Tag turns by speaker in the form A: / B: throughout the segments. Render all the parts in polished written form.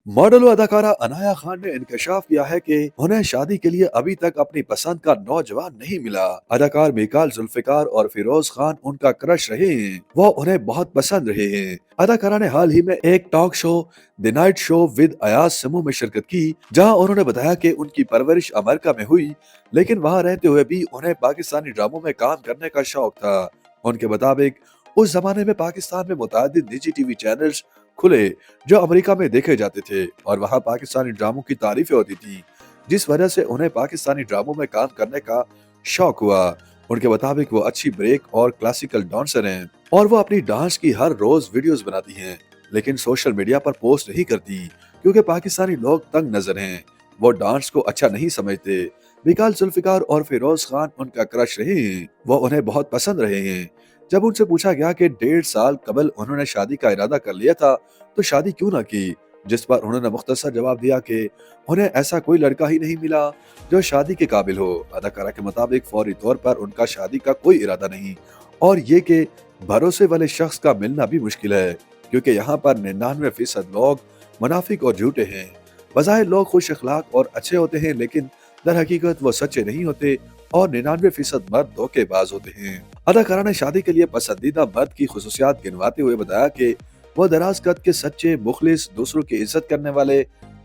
A: Model व अदाकारा अनाया खान ने इंकशाफ किया है कि उन्हें शादी के लिए अभी तक अपनी पसंद का नौजवान नहीं मिला। अदाकार मीकाल जुल्फिकार और फिरोज खान उनका क्रश रहे हैं, वो उन्हें बहुत पसंद रहे हैं। अदाकारा ने हाल ही में एक talk show the night show with Ayaz समूह में शिरकत की, जहां उन्होंने बताया कि उनकी परवरिश अमेरिका में हुई, लेकिन वहां रहते हुए भी उन्हें पाकिस्तानी ड्रामों में काम करने का शौक था। उनके मुताबिक उस जमाने में पाकिस्तान में मुतादिद निजी टीवी चैनल्स खुले जो अमेरिका में देखे जाते थे और वहाँ पाकिस्तानी ड्रामों की तारीफें होती थी, जिस वजह से उन्हें पाकिस्तानी ड्रामों में काम करने का शौक हुआ। उनके मुताबिक वो अच्छी ब्रेक और क्लासिकल डांसर हैं और वो अपनी डांस की हर रोज वीडियोस बनाती हैं, लेकिन सोशल मीडिया पर पोस्ट नहीं करती क्योंकि पाकिस्तानी लोग तंग नजर हैं, वो डांस को अच्छा नहीं समझते। मीकाल जुल्फिकार और फिरोज खान उनका क्रश रहे हैं, वो उन्हें बहुत पसंद रहे हैं। जब उनसे पूछा गया कि 1.5 साल कबल उन्होंने शादी का इरादा कर लिया था तो शादी क्यों ना की, जिस पर उन्होंने मुख्तसर जवाब दिया कि उन्हें ऐसा कोई लड़का ही नहीं मिला जो शादी के काबिल हो। अदाकारा के मुताबिक फौरी तौर पर उनका शादी का कोई इरादा नहीं और ये कि भरोसे वाले शख्स का मिलना भी मुश्किल है क्योंकि यहाँ पर 99% लोग मुनाफिक और झूठे हैं। बज़ाहिर लोग खुश अखलाक और अच्छे होते हैं, लेकिन दर हकीकत वो सच्चे नहीं होते और 99% मर्द धोखेबाज होते हैं। अदाकारा ने शादी के लिए पसंदीदा मर्द की खुसूसियात गिनवाते हुए बताया कि वो दराज कद के सच्चे, मुखलिस, दूसरों की इज्जत करने वाले,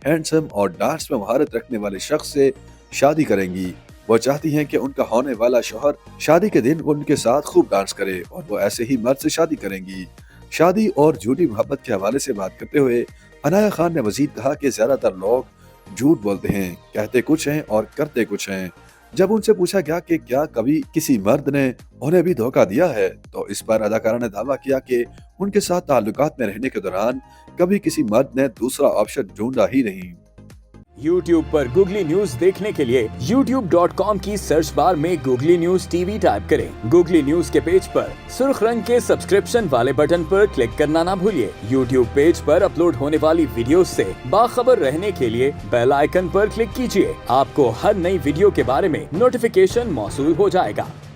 A: हैंडसम और डांस में महारत रखने वाले शख्स से शादी करेंगी। वो चाहती हैं कि उनका होने वाला शौहर शादी के दिन उनके साथ खूब डांस करे और वो ऐसे ही मर्द से शादी करेंगी। शादी और झूठी मोहब्बत के हवाले से बात करते हुए अनाया खान ने मजीद कहा कि ज्यादातर लोग झूठ बोलते हैं, कहते कुछ हैं और करते कुछ हैं। जब उनसे पूछा गया कि क्या कभी किसी मर्द ने उन्हें भी धोखा दिया है, तो इस पर अदाकारा ने दावा किया कि उनके साथ ताल्लुकात में रहने के दौरान कभी किसी मर्द ने दूसरा ऑप्शन ढूंढा ही नहीं।
B: YouTube पर गूगली न्यूज देखने के लिए youtube.com की सर्च बार में गूगली न्यूज टीवी टाइप करें। गूगली न्यूज के पेज पर सुर्ख रंग के सब्सक्रिप्शन वाले बटन पर क्लिक करना ना भूलिए। YouTube पेज पर अपलोड होने वाली वीडियोस से बाखबर रहने के लिए बेल आइकन पर क्लिक कीजिए। आपको हर नई वीडियो के बारे में नोटिफिकेशन मौसूल हो जाएगा।